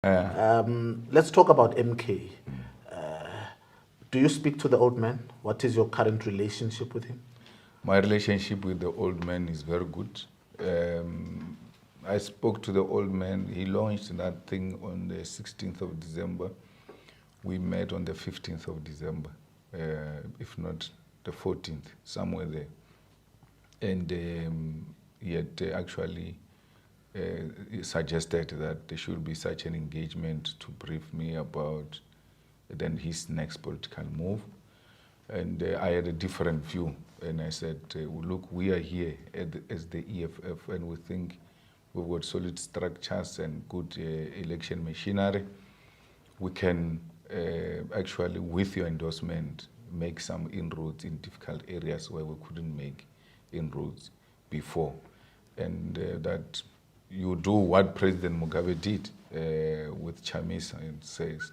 Let's talk about MK. Do you speak to the old man? What is your current relationship with him? My relationship with the old man is very good. I spoke to the old man. He launched that thing on the 16th of December. We met on the 15th of December, if not the 14th, somewhere there. And he had actually suggested that there should be such an engagement to brief me about then his next political move. And I had a different view. And I said, look, we are here as the EFF, and we think we've got solid structures and good election machinery. We can actually, with your endorsement, make some inroads in difficult areas where we couldn't make inroads before. And that you do what President Mugabe did with Chamisa and says,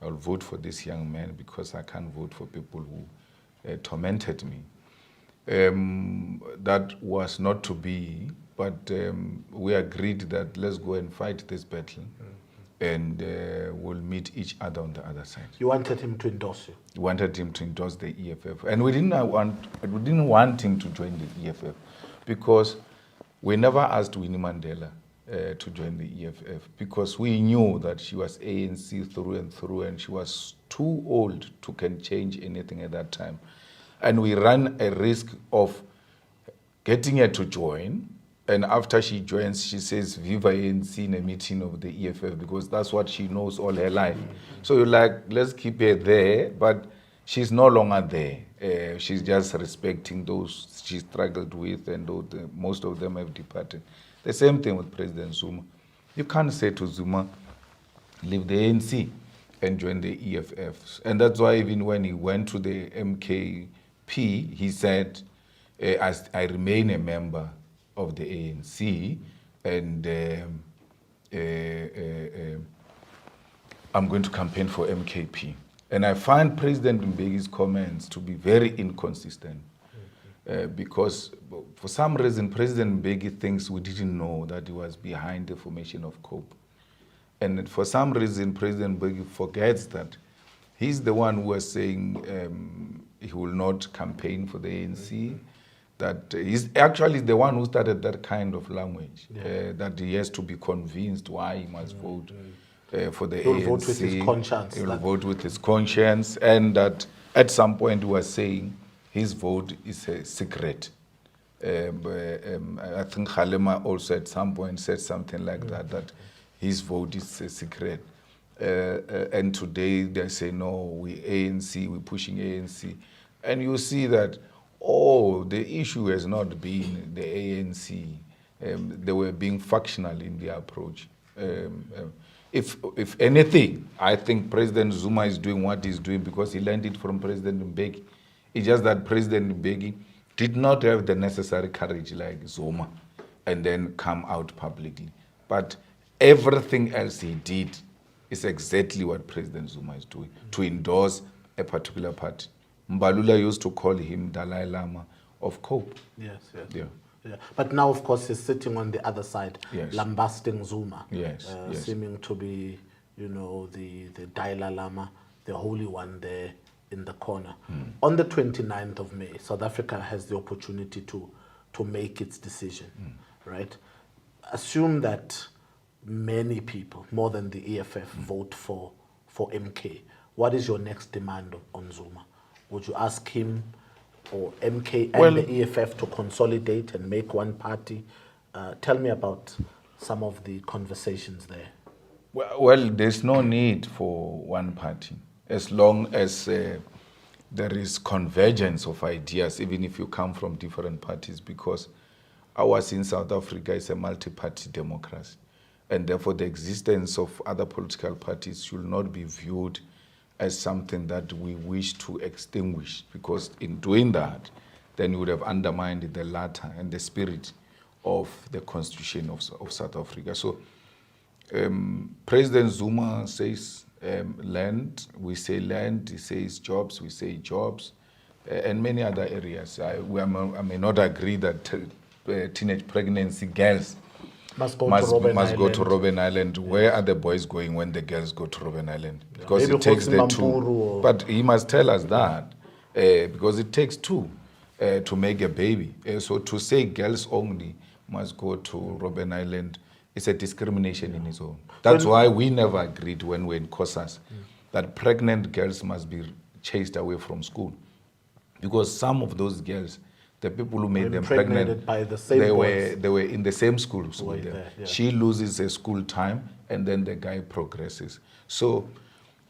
I'll vote for this young man because I can't vote for people who tormented me. That was not to be, but we agreed that let's go and fight this battle, and we'll meet each other on the other side. You wanted him to endorse you? We wanted him to endorse the EFF, and we didn't want him to join the EFF because we never asked Winnie Mandela to join the EFF because we knew that she was ANC through and through, and she was too old to can change anything at that time. And we ran a risk of getting her to join, and after she joins, she says, Viva ANC in a meeting of the EFF, because that's what she knows all her life. So you're like, let's keep her there, but she's no longer there. She's just respecting those she struggled with, and most of them have departed. The same thing with President Zuma. You can't say to Zuma, leave the ANC and join the EFF. And that's why even when he went to the MKP, he said, I remain a member of the ANC, and I'm going to campaign for MKP. And I find President Mbeki's comments to be very inconsistent. Because for some reason, President Mbeki thinks we didn't know that he was behind the formation of COPE. And for some reason, President Mbeki forgets that he's the one who was saying he will not campaign for the ANC, that he's actually the one who started that kind of language, that he has to be convinced why he must vote for the ANC. He'll vote with his conscience. He'll vote with his conscience, and that at some point he was saying his vote is a secret. I think Kgalema also at some point said something like that his vote is a secret. And today they say, no, we ANC, we're pushing ANC. And you see that, the issue has not been the ANC. They were being factional in their approach. If anything, I think President Zuma is doing what he's doing because he learned it from President Mbeki. It's just that President Mbeki did not have the necessary courage like Zuma and then come out publicly. But everything else he did is exactly what President Zuma is doing, to endorse a particular party. Mbalula used to call him Dalai Lama of COPE. Yes. Yeah. Yeah. But now, of course, he's sitting on the other side, lambasting Zuma, seeming to be, the Dalai Lama, the holy one there in the corner. On the 29th of May, South Africa has the opportunity to make its decision, right? Assume that many people, more than the EFF, vote for MK. What is your next demand on Zuma? Would you ask him or MK and the EFF to consolidate and make one party? Tell me about some of the conversations there. Well, there's no need for one party, as long as there is convergence of ideas, even if you come from different parties, because ours in South Africa is a multi-party democracy. And therefore, the existence of other political parties should not be viewed as something that we wish to extinguish, because in doing that, then you would have undermined the latter and the spirit of the Constitution of South Africa. So President Zuma says land, we say land, he says jobs, we say jobs, and many other areas. I may not agree that teenage pregnancy girls must go to Robben Island. Yes. Where are the boys going when the girls go to Robben Island? Because it takes the two. But he must tell us that, because it takes two to make a baby. So to say girls only must go to Robben Island is a discrimination in its own. That's why we never agreed when we were in COSAS that pregnant girls must be chased away from school. Because some of those girls, the people who made them pregnant, by the same they were in the same school with them. Yeah. She loses her school time, and then the guy progresses. So,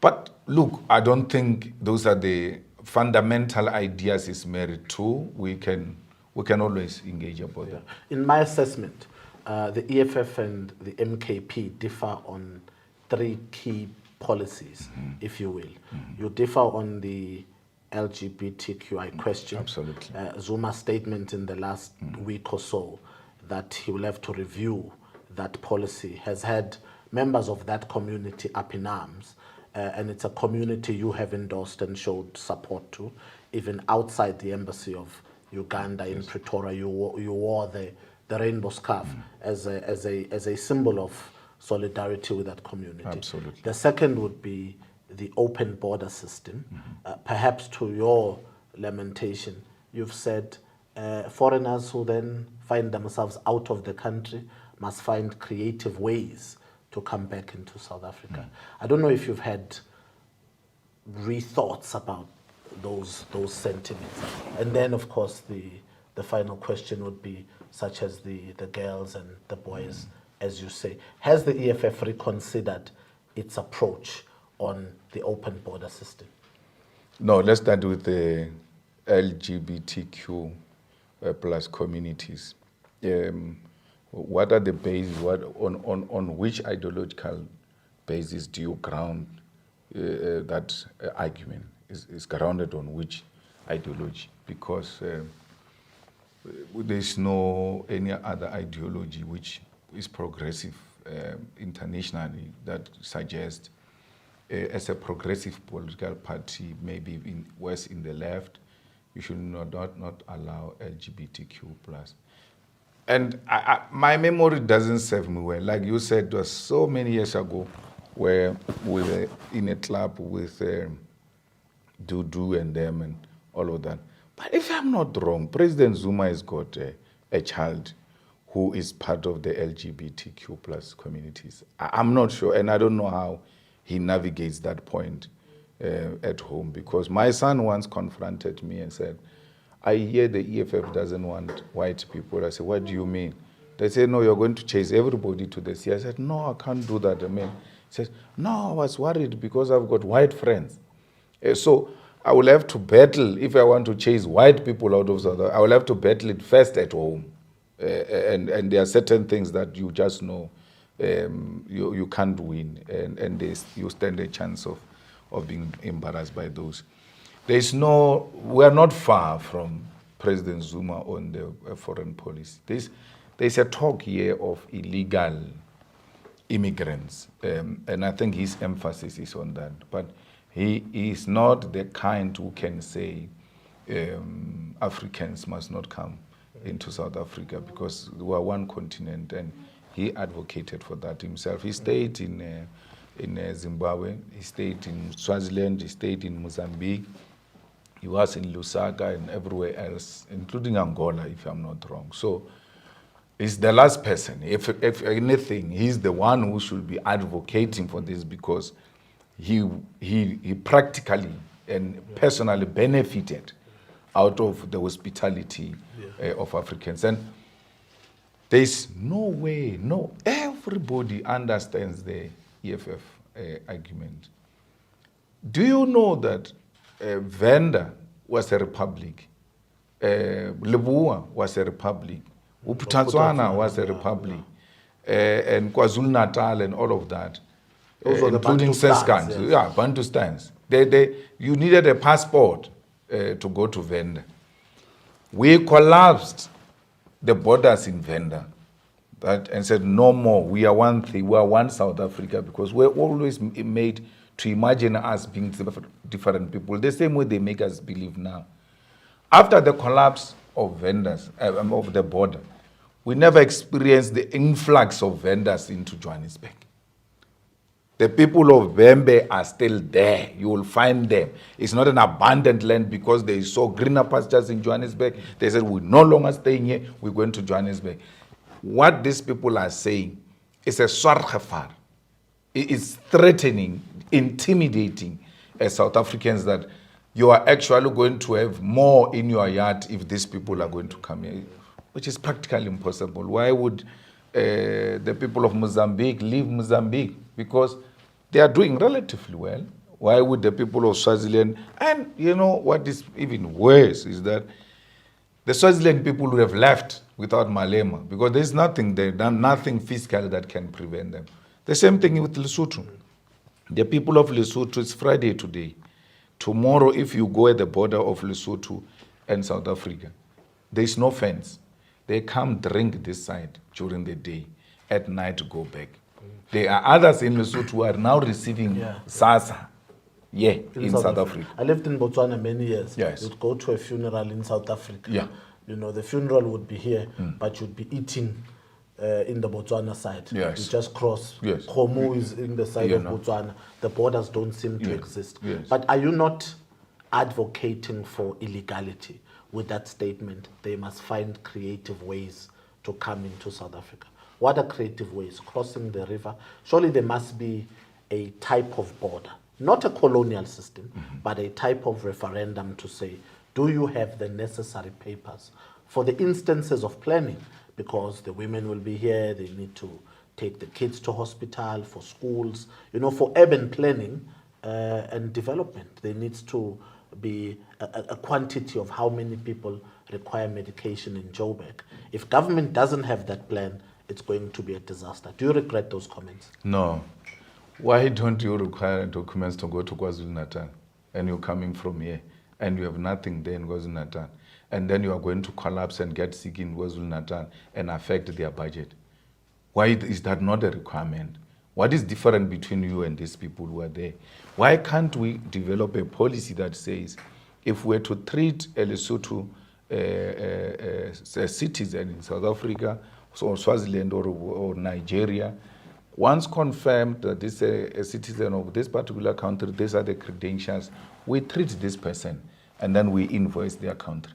but look, I don't think those are the fundamental ideas is married to. We can always engage about that. In my assessment, the EFF and the MKP differ on three key policies, if you will. You differ on the LGBTQI question. Absolutely. Zuma's statement in the last week or so that he will have to review that policy has had members of that community up in arms, and it's a community you have endorsed and showed support to. Even outside the embassy of Uganda in Pretoria, you wore the rainbow scarf as a symbol of solidarity with that community. Absolutely. The second would be the open border system. Perhaps to your lamentation, you've said foreigners who then find themselves out of the country must find creative ways to come back into South Africa. I don't know if you've had rethoughts about those sentiments. And then, of course, the final question would be such as the girls and the boys, as you say. Has the EFF reconsidered its approach on the open border system? No, let's start with the LGBTQ plus communities. What are the bases? On which ideological basis do you ground that argument? Is grounded on which ideology? Because there's no any other ideology which is progressive internationally that suggests as a progressive political party, maybe worse in the left, you should not allow LGBTQ plus. And my memory doesn't serve me well. Like you said, it was so many years ago where we were in a club with Dudu and them and all of that. But if I'm not wrong, President Zuma has got a child who is part of the LGBTQ plus communities. I'm not sure, and I don't know how he navigates that point at home, because my son once confronted me and said, I hear the EFF doesn't want white people. I said, what do you mean? They said, no, you're going to chase everybody to the sea. I said, no, I can't do that. I mean, he says, no, I was worried because I've got white friends. So I will have to battle, if I want to chase white people out of South Africa, I will have to battle it first at home. And there are certain things that you just know you can't win, and you stand a chance of being embarrassed by those. We are not far from President Zuma on the foreign policy. There's a talk here of illegal immigrants, and I think his emphasis is on that. But he is not the kind who can say Africans must not come into South Africa because we are one continent, and he advocated for that himself. He stayed in Zimbabwe, he stayed in Swaziland, he stayed in Mozambique, he was in Lusaka and everywhere else, including Angola, if I'm not wrong. So he's the last person. If anything, he's the one who should be advocating for this, because he practically and personally benefited out of the hospitality of Africans. And there's no way, everybody understands the EFF argument. Do you know that Venda was a republic, Leboa was a republic, Uputatswana was a republic, and KwaZulu-Natal and all of that, including Seskans, Bantustans. You needed a passport to go to Venda. We collapsed the borders in Venda and said, no more, we are one thing, we are one South Africa, because we're always made to imagine us being different people, the same way they make us believe now. After the collapse of Venda's, of the border, we never experienced the influx of vendors into Johannesburg. The people of Bembe are still there. You will find them. It's not an abandoned land because they saw greener pastures in Johannesburg. They said, we're no longer staying here, we're going to Johannesburg. What these people are saying is a swargefar. It is threatening, intimidating South Africans that you are actually going to have more in your yard if these people are going to come here, which is practically impossible. Why would the people of Mozambique leave Mozambique? Because they are doing relatively well. Why would the people of Swaziland, and you know what is even worse is that the Swaziland people would have left without Malema because there's nothing, they've done nothing fiscal that can prevent them. The same thing with Lesotho. The people of Lesotho, it's Friday today. Tomorrow, if you go at the border of Lesotho and South Africa, there's no fence. They come drink this side during the day, at night go back. There are others in Lesotho who are now receiving SASA in South Africa. I lived in Botswana many years. Yes. You'd go to a funeral in South Africa. Yeah. You know, the funeral would be here, but you'd be eating in the Botswana side. Yes. You just cross. Yes. Khomo is in the side of Botswana. The borders don't seem to exist. Yes. But are you not advocating for illegality with that statement? They must find creative ways to come into South Africa. What are creative ways? Crossing the river. Surely there must be a type of border, not a colonial system, but a type of referendum to say, do you have the necessary papers for the instances of planning? Because the women will be here, they need to take the kids to hospital, for schools, you know, for urban planning and development. There needs to be a quantity of how many people require medication in Joburg. If government doesn't have that plan, it's going to be a disaster. Do you regret those comments? No. Why don't you require documents to go to KwaZulu-Natal and you're coming from here and you have nothing there in KwaZulu-Natal and then you are going to collapse and get sick in KwaZulu-Natal and affect their budget? Why is that not a requirement? What is different between you and these people who are there? Why can't we develop a policy that says if we're to treat a Lesotho a citizen in South Africa, or Swaziland or Nigeria, once confirmed that this is a citizen of this particular country, these are the credentials, we treat this person and then we invoice their country.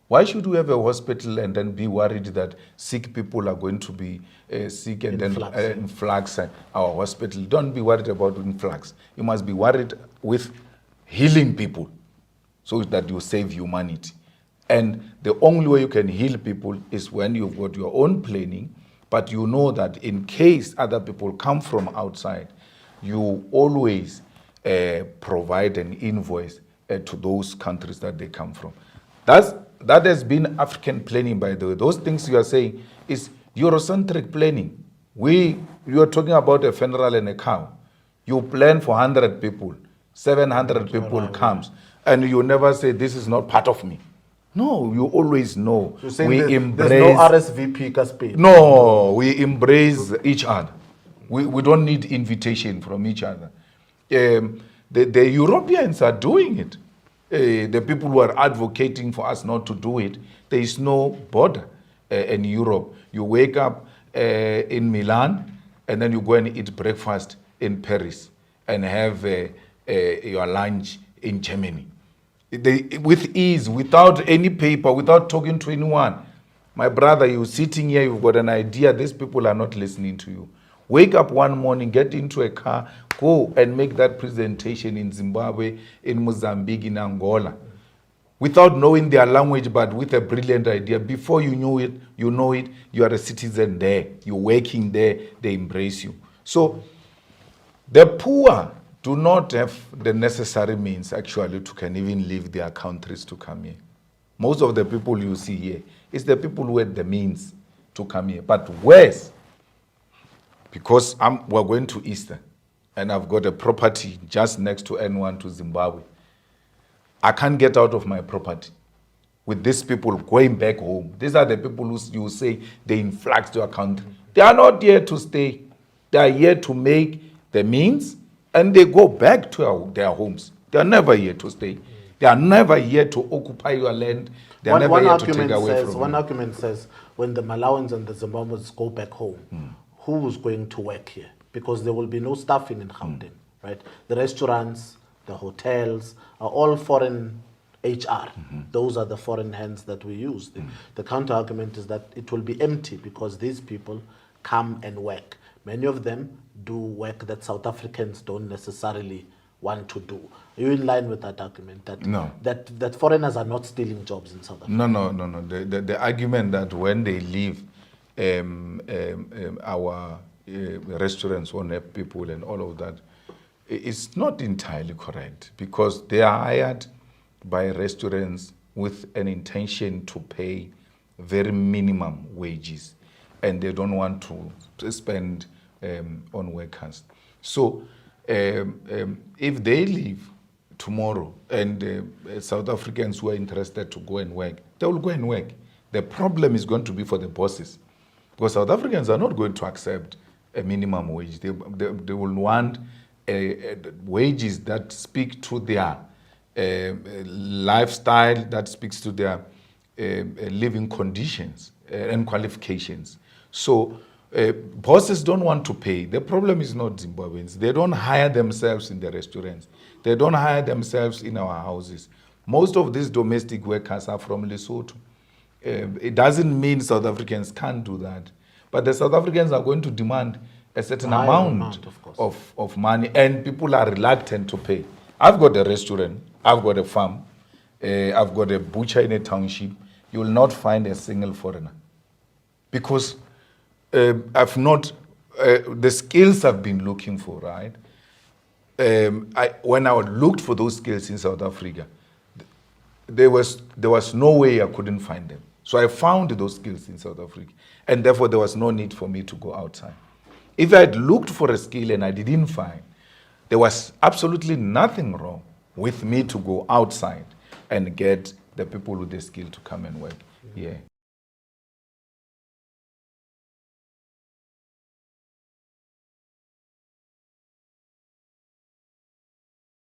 Why should we have a hospital and then be worried that sick people are going to be sick and then influx our hospital? Don't be worried about influx. You must be worried with healing people so that you save humanity. And the only way you can heal people is when you've got your own planning, but you know that in case other people come from outside, you always provide an invoice to those countries that they come from. That has been African planning, by the way. Those things you are saying is Eurocentric planning. You are talking about a funeral and a cow. You plan for 100 people, 700 people comes, and you never say, this is not part of me. No, you always know. We embrace. There's no RSVP, Kaspi. No, we embrace each other. We don't need invitation from each other. The Europeans are doing it. The people who are advocating for us not to do it, there is no border in Europe. You wake up in Milan and then you go and eat breakfast in Paris and have your lunch in Germany. With ease, without any paper, without talking to anyone. My brother, you're sitting here, you've got an idea, these people are not listening to you. Wake up one morning, get into a car, go and make that presentation in Zimbabwe, in Mozambique, in Angola. Without knowing their language, but with a brilliant idea. Before you know it, you are a citizen there. You're working there, they embrace you. So the poor do not have the necessary means actually to can even leave their countries to come here. Most of the people you see here is the people who had the means to come here. But worse, because we're going to Easter and I've got a property just next to N1 to Zimbabwe. I can't get out of my property with these people going back home. These are the people who you say they influx your country. They are not here to stay. They are here to make the means and they go back to their homes. They are never here to stay. They are never here to occupy your land, They're never here to take away from One you. argument says, when the Malawans and the Zimbabweans go back home, who's going to work here? Because there will be no staffing in Gauteng, right? The restaurants, the hotels are all foreign HR. Those are the foreign hands that we use. The counter argument is that it will be empty because these people come and work. Many of them do work that South Africans don't necessarily want to do. Are you in line with that argument? That, no. That foreigners are not stealing jobs in South Africa? No. The argument that when they leave our restaurants on people and all of that, it's not entirely correct, because they are hired by restaurants with an intention to pay very minimum wages, and they don't want to spend on workers. So if they leave tomorrow and South Africans who are interested to go and work, they will go and work. The problem is going to be for the bosses, because South Africans are not going to accept a minimum wage. They will want wages that speak to their lifestyle, that speaks to their living conditions and qualifications. So bosses don't want to pay. The problem is not Zimbabweans. They don't hire themselves in the restaurants. They don't hire themselves in our houses. Most of these domestic workers are from Lesotho. It doesn't mean South Africans can't do that. But the South Africans are going to demand a certain amount of money, and people are reluctant to pay. I've got a restaurant, I've got a farm, I've got a butcher in a township. You will not find a single foreigner, because I've not, the skills I've been looking for, right? When I looked for those skills in South Africa, there was no way I couldn't find them. So I found those skills in South Africa, and therefore there was no need for me to go outside. If I had looked for a skill and I didn't find, there was absolutely nothing wrong with me to go outside and get the people with the skill to come and work here.